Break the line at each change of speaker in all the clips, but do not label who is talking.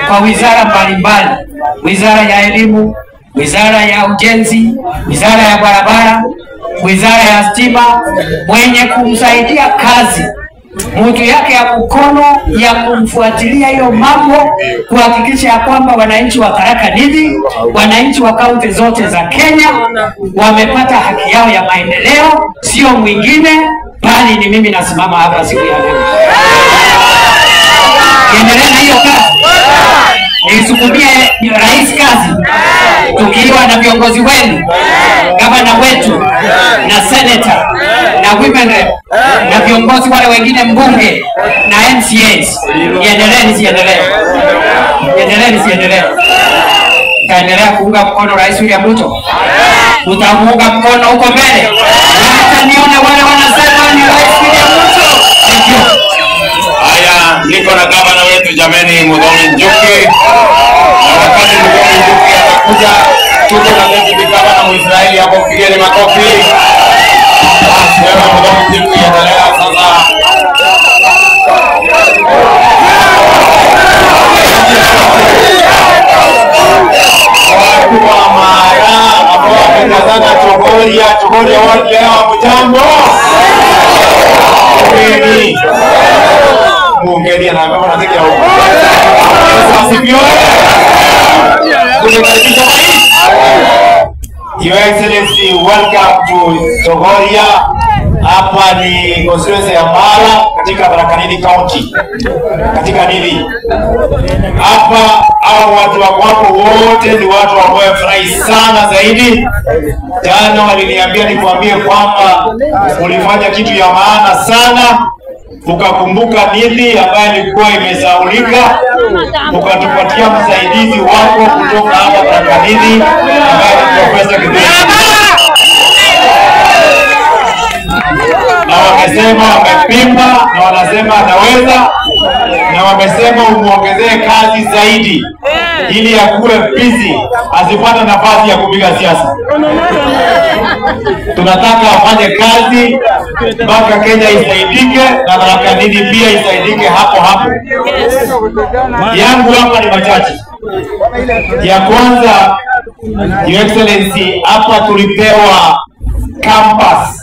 kwa wizara mbalimbali, wizara ya elimu, wizara ya ujenzi, wizara ya barabara, wizara ya stima, mwenye kumsaidia kazi mtu yake ya mkono ya kumfuatilia hiyo mambo, kuhakikisha ya kwamba wananchi wa Tharaka Nithi, wananchi wa kaunti zote za Kenya wamepata haki yao ya maendeleo. Sio mwingine bali ni mimi nasimama hapa siku ya leo. Endelea na hiyo kazi. Nisukumie rais kazi. Tukiwa na viongozi wenu, gavana wetu na senator na women rep na viongozi wale wengine mbunge na MCAs, niendelee nisiendelee? Niendelee nisiendelee? Taendelea kuunga mkono Rais William Ruto? Utamuunga mkono huko mbele? Hata nione wale wanasema ni Rais William Ruto.
Haya, niko na gavana wetu jameni, Muthoni Njuki. Na wakati Muthoni Njuki atakuja, tuko na deputy gavana Mwisraeli hapo, pigeni makofi. Sema Muthoni Njuki endelea sasa. Watu wa Mara ambao wamekazana Chogoria watu leo mjambo. Mungeni. Mungeni na kama nataka huko. Sasa sivyo? Your Excellency, welcome to Chogoria. Hapa ni constituency ya Mara katika Tharaka Nithi County. Katika Nithi. Hapa hao watu wako wote ni watu ambao wamefurahi sana zaidi. Jana waliniambia nikwambie kwamba ulifanya kitu ya maana sana. Ukakumbuka Nithi ambaye ilikuwa imesahaulika, ukatupatia msaidizi wako kutoka hapa Tharaka Nithi ambaye ni Profesa Kithure. Na wamesema wamepima na wanasema anaweza, na wamesema umuongezee kazi zaidi ili akuwe busy, asipate nafasi ya kupiga siasa. Tunataka afanye kazi mpaka Kenya isaidike na Tharaka Nithi pia isaidike hapo hapo. Yangu hapa ni machache. Ya kwanza, Your Excellency, hapa tulipewa campus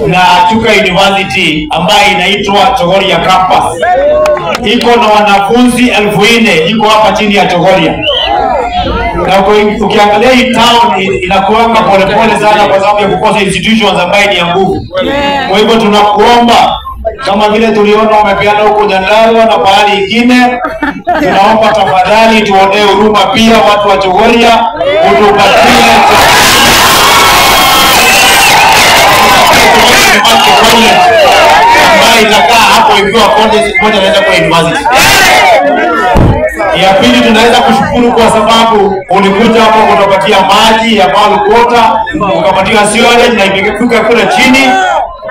na Chuka University ambayo inaitwa Chogoria Campus. Iko na wanafunzi 4,000 iko hapa chini ya Chogoria. Na ukiangalia hii town inakuwa polepole sana kwa sababu ya kukosa institutions ambayo ni ya nguvu. Kwa hivyo tunakuomba, kama vile tuliona umepeana huko Nyandarua na pahali ingine, tunaomba tafadhali tuonee huruma pia watu wa Chogoria, utupatie ambayo itakaa hapo ikiwa college moja naenda kwa university. Ya pili, tunaweza kushukuru kwa sababu ulikuja hapo kutupatia maji ya Paul Quota, ukapatia sewage na imefika kule chini.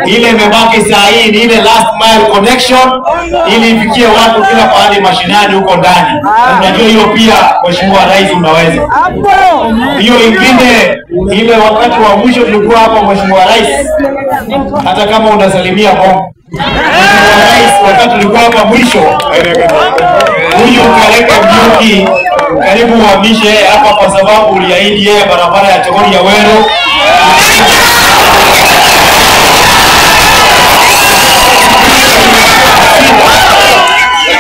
Ile imebaki saa hii ni ile last mile connection ili ifikie watu kila pahali mashinani huko ndani. Unajua hiyo pia Mheshimiwa Rais unaweza. Hiyo ingine ile wakati wa mwisho tulikuwa hapa Mheshimiwa Rais, hata kama unasalimia Mungu. Mheshimiwa Rais, wakati tulikuwa hapa mwisho, huyu Kaleka Mjuki karibu uhamishe yeye hapa kwa sababu uliahidi yeye barabara ya Chogoria Wero.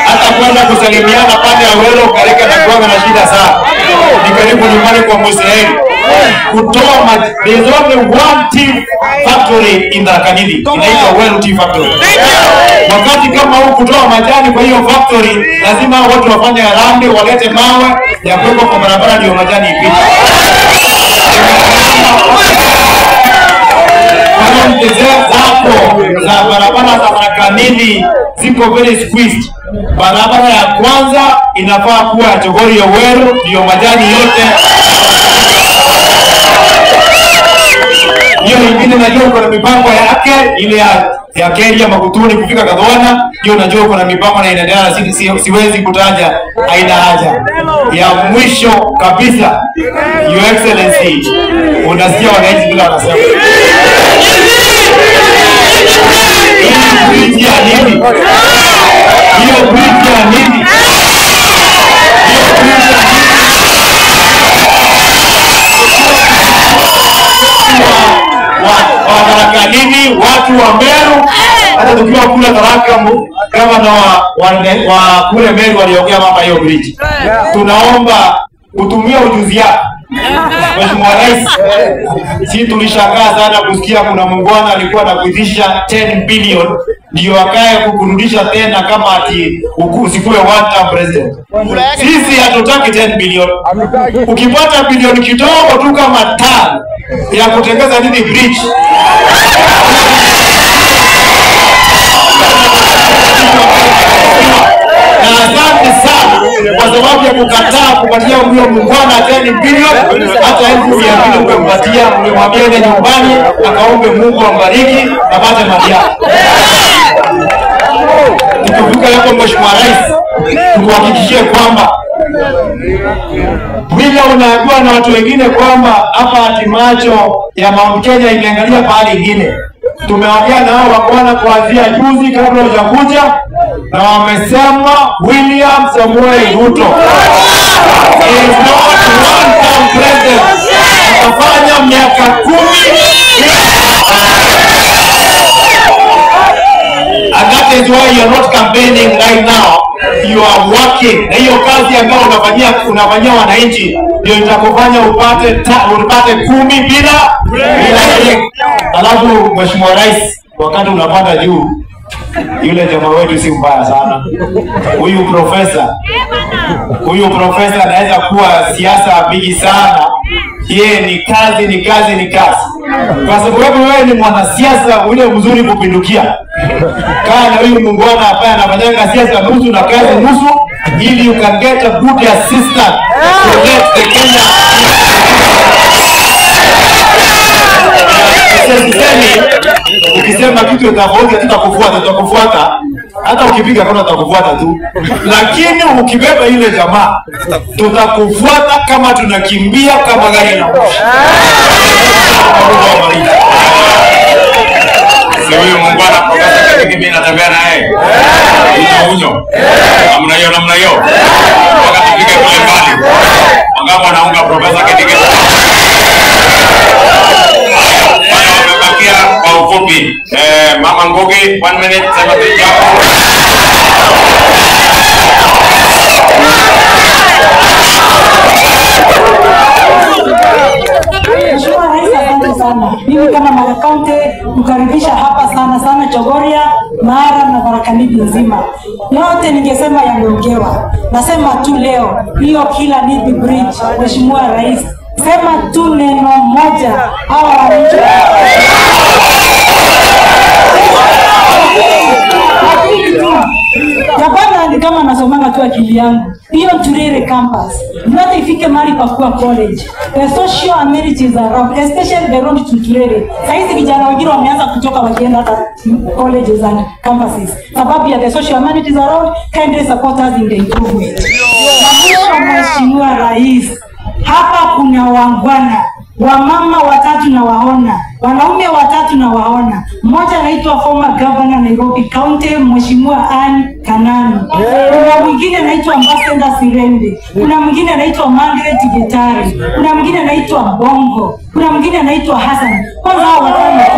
Hata kwenda kusalimiana pande ya Wero Kaleka na kuanga na shida sana. Ni karibu nyumbani kwa Mwisraeli. Kutoa there's only one tea factory in Tharaka Nithi, inaitwa Wero Tea Factory. Wakati kama huu kutoa majani kwa hiyo factory, lazima watu wafanye harambee, walete mawe ya kuweka kwa barabara ndio majani ipite. Kama mtezea zako za barabara za Tharaka Nithi ziko very squeezed. Barabara ya kwanza inafaa kuwa ya Chogoria Wero ndio majani yote. Hiyo ingine najua uko na mipango yake, ile ya Keria Magutuni kufika Kadhwana, hiyo najua uko na mipango na inaendelea, na siwezi kutaja, haina haja. Ya mwisho kabisa, Your Excellency, unasikia wananchi bila wanasema. Hiyo bridge ya nini? wa kule Meru waliongea mama hiyo bridge. Tunaomba kutumia ujuzi yako Mheshimiwa Rais. Si tulishangaa sana kusikia kuna mungwana alikuwa anakuitisha 10 billion ndio akae kukurudisha tena kama ati usikue one term president. Sisi hatutaki 10 billion. Ukipata bilioni kidogo tu kama 5 ya kutengeza nini bridge, na asante sana kwa sababu ya kukataa kupatia huyo mungwana 10 bilioni. Hata 1,200 umempatia, umemwambia ende nyumbani akaombe Mungu ambariki apate mali yake. Tukifika hapo Mheshimiwa Rais, tuhakikishie kwamba bila unaambiwa na watu wengine kwamba hapa ati macho ya Mount Kenya imeangalia pahali ingine. Tumeongea na hao wakwana kuanzia juzi kabla hujakuja, na wamesema William Samuel Ruto is not one term president. Atafanya miaka 10. And that is why you are not campaigning right now. You are working. Na hiyo kazi ambayo unafanyia wananchi ndio itakufanya upate 10 bila. Alafu Mheshimiwa Rais, wakati unapanda juu, yule jamaa wetu si mbaya sana. Huyu profesa anaweza kuwa siasa bigi sana. Yeye ni kazi. Kwa sababu wewe ni mwanasiasa ule mzuri kupindukia. Kaa na huyu mungwana hapa anafanyanga siasa nusu na kazi nusu, ili you can get a good assistant to let the Kenya. Ukisema kitu tofauti tutakufuata. Hata ukipiga kona tutakufuata tu. Lakini ukibeba ile jamaa tutakufuata kama tunakimbia kama gari na moshi. Sio huyo mungwana profesa kile mimi natembea naye. Unyo. Namna hiyo. Wakati tupige kule mbali. Wangapo anaunga profesa kile. Kwa ufupi, Mama Ngugi 1 minute sema jambo.
Mheshimiwa Rais, asante sana. Mimi kama Mara County mkaribisha hapa sana Chogoria, Mara na Tharaka Nithi nzima. Yote ningesema yameongewa. Nasema tu leo hiyo kila Nithi bridge, Mheshimiwa Rais, sema tu neno moja hawa wananchi. Japana ni kama nasomanga tu akili yangu. Hiyo Turere campus. Ndio ifike mahali pa kuwa college. The social amenities around, especially the road to Turere. Saizi vijana wengine wameanza kutoka wakienda hata colleges and campuses. Sababu ya the social amenities around, kindly support us in the improvement. Mheshimiwa Rais, hapa kuna wangwana, wamama 3 na waona, wanaume 3 na waona. Mmoja anaitwa former governor Nairobi County Mheshimiwa Anne Kananu. Kuna mwingine anaitwa Ambassador Sirende. Kuna mwingine anaitwa Margaret Getari. Kuna mwingine anaitwa Bongo. Kuna mwingine anaitwa Hassan. Kwanza hao watano tu.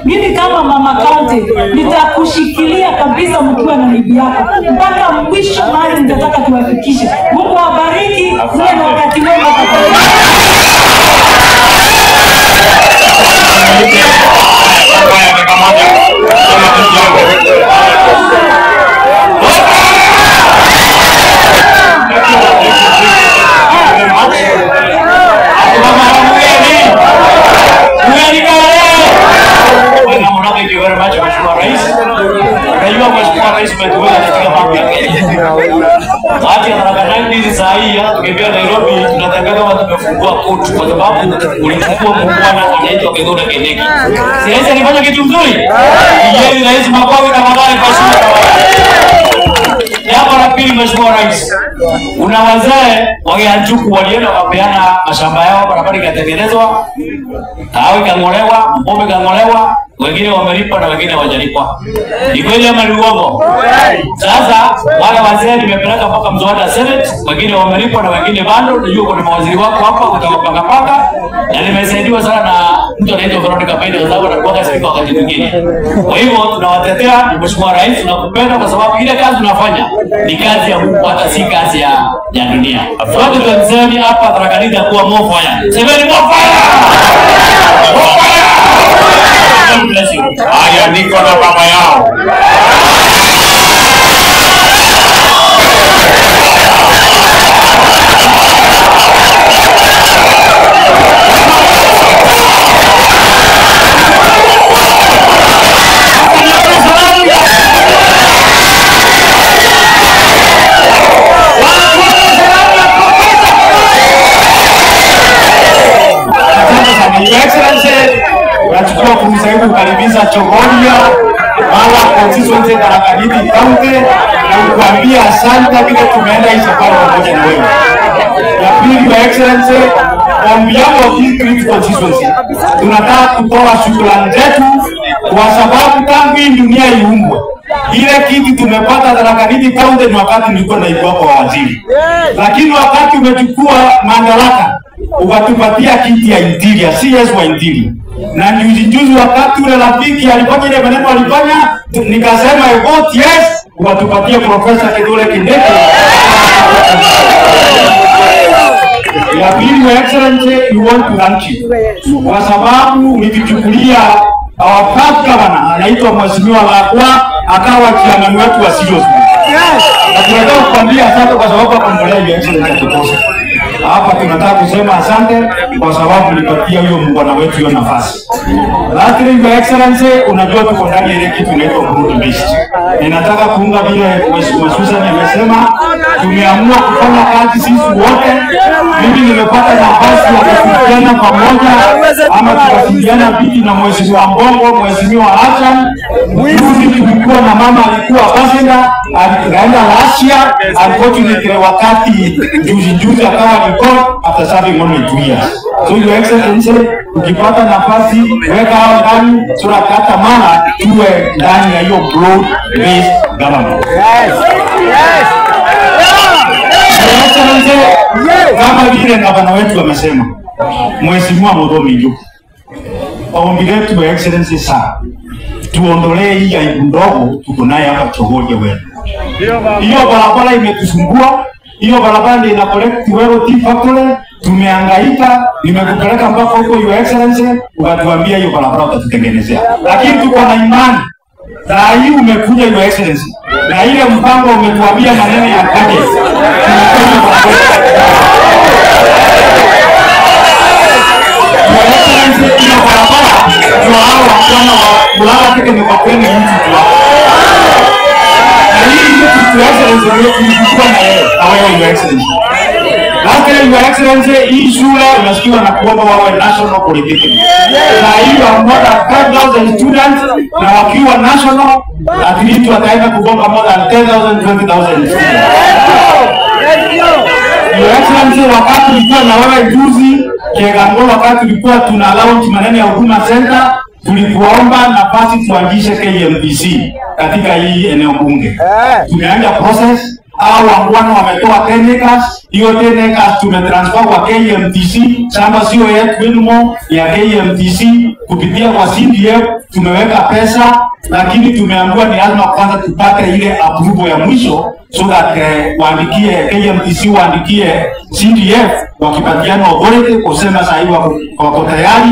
Mimi kama Mama County nitakushikilia kabisa mkiwa na bibi yako mpaka mwisho mahali nitataka tuwafikishe. Mungu awabariki, muwe na wakati mwema. Thank you very much, Mheshimiwa Rais. Najua Mheshimiwa Rais umetuweza katika mambo ya Kenya. Hata Tharaka Nithi saa hii hata tukimbia Nairobi tunatangaza kama tumefungua koti kwa sababu ulifungua mungwana anaitwa Kithure Kindiki. Siwezi nifanya kitu mzuri. Yeye Rais mabawi na mabaya kwa shule. Jambo la pili, Mheshimiwa Rais, una wazee Wagianjuku walienda wapeana mashamba yao, barabara ikatengenezwa, kahawa ikang'olewa, pombe ikang'olewa,
wengine wamelipa na wengine hawajalipwa. Ni kweli ama ni uongo? Sasa wale wazee nimepeleka mpaka mswada Senate, wengine wamelipwa na wengine bado. Unajua kuna mawaziri wako hapa utawapanga panga, na nimesaidiwa sana na mtu anaitwa Veronica Paida kwa sababu anakuwa spika wakati mwingine. Kwa hivyo tunawatetea Mheshimiwa Rais, tunakupenda kwa sababu ile kazi tunafanya ni kazi ya Mungu, hata si kazi ya dunia. Sote tunasema hapa Tharaka kuwa more fire. Semeni more fire! More fire! Haya, niko na baba yao. Nachukua fursa hii kukaribisha Chogoria mara constituency Tharaka Nithi County na kukuambia asante vile tumeenda hii safari pamoja na wewe. Ya pili, Your Excellency, on behalf of this great constituency, tunataka kutoa shukrani zetu kwa sababu tangu hii dunia iumbwe, ile kiti tumepata Tharaka Nithi County ni wakati nilikuwa naibu kwa waziri. Lakini wakati umechukua madaraka ukatupatia kiti ya interior, CS wa interior. Na juzi wakati ule rafiki alifanya ile maneno alifanya, nikasema vote yes, ukatupatia Professor Kithure Kindiki. Ya pili, Your Excellency, we want to thank you kwa sababu ulituchukulia our past governor anaitwa Mheshimiwa Lakwa akawa chairman wetu wa Serious. Na tunataka kukwambia asante kwa sababu akambolea Your Excellency kutosha. Hapa tunataka kusema asante kwa sababu ulipatia huyo mbwana wetu hiyo nafasi. Lakini Your Excellency, unajua tuko ndani ile kitu inaitwa broad based. Ninataka kuunga vile Mheshimiwa Susan amesema, tumeamua kufanya kazi sisi wote. Mimi nimepata nafasi ya kushirikiana pamoja ama tukasaidiana viti na Mheshimiwa Mbongo, Mheshimiwa Hassan. Juzi tulikuwa na mama alikuwa pasenda, alikaenda Russia, unfortunately wakati juzi akawa ni court after serving only 2 years. So Your Excellency, ukipata nafasi weka hao ndani sura kata mara tuwe ndani ya hiyo broad based government. Your Excellency, kama vile gavana wetu wamesema, Mheshimiwa Muthomi Njuki, ombi letu Your Excellency sana, tuondolee hii aibu ndogo tuko naye hapa Chogoria wewe. Hiyo barabara imetusumbua, hiyo barabara ndio ina collect Wero Tea Factory, tumehangaika, nimekupeleka mpaka huko Your Excellency, ukatuambia hiyo barabara utatutengenezea. Lakini tuko na imani, saa hii umekuja Your Excellency, na ile mpango umetuambia maneno ya kaje. Your Excellency, hiyo barabara ndio hao wakwana wa kulala kike ni kwa kweli mtu tu. Your Excellency, tulikuwa na yeye, Your Excellency. Lakini Your Excellency, hii shule unasikiwa na kuomba wawe national polytechnic. Na hiyo more than 5,000 students, na wakiwa national, at least wataenda kugonga more than 10,000, 20,000 students. Your Excellency, wakati tulikuwa na wewe juzi, Kegango, wakati tulikuwa tuna launch maneno ya Huduma Center, tulikuomba nafasi tuanzishe KMTC katika hii eneo bunge. Tumeanza process, au wangwana wametoa 10 acres, hiyo 10 acres tumetransfer kwa KMTC, shamba sio yetu minimum ya KMTC, kupitia kwa CDF tumeweka pesa, lakini tumeambiwa ni lazima kwanza tupate ile approval ya mwisho so that waandikie KMTC, waandikie CDF, wakipatiana authority kusema sasa hivi wako tayari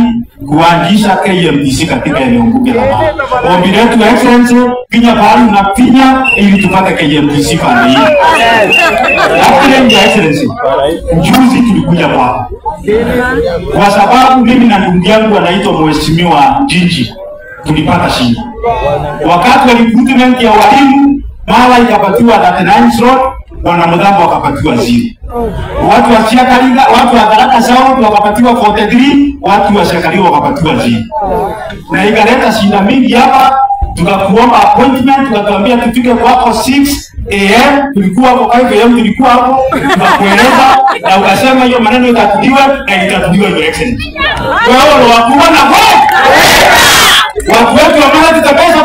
kuanzisha KMTC katika eneo bunge la Mama. Ombi letu Your Excellency, pinya bahari na pinya ili tupate KMTC pande hii. Lakini Your Excellency, juzi tulikuja kwako kwa sababu mimi na ndugu yangu anaitwa Mheshimiwa Jinji tulipata shida. Wakati wa recruitment ya walimu, mara ikapatiwa 39 slot, wanamudhambo wakapatiwa 0. Watu wa Siakalinga, watu wa Tharaka South wakapatiwa 43, watu wa Siakalinga wakapatiwa 0. Na ikaleta shida mingi hapa, tukakuomba appointment, tukatuambia tufike kwako 6 AM, tulikuwa hapo 5 AM, tulikuwa hapo, tukakueleza na ukasema hiyo maneno itatuliwa na itatuliwa Your Excellency. Wewe wakuona kwa watu wetu wa Mara tutapesa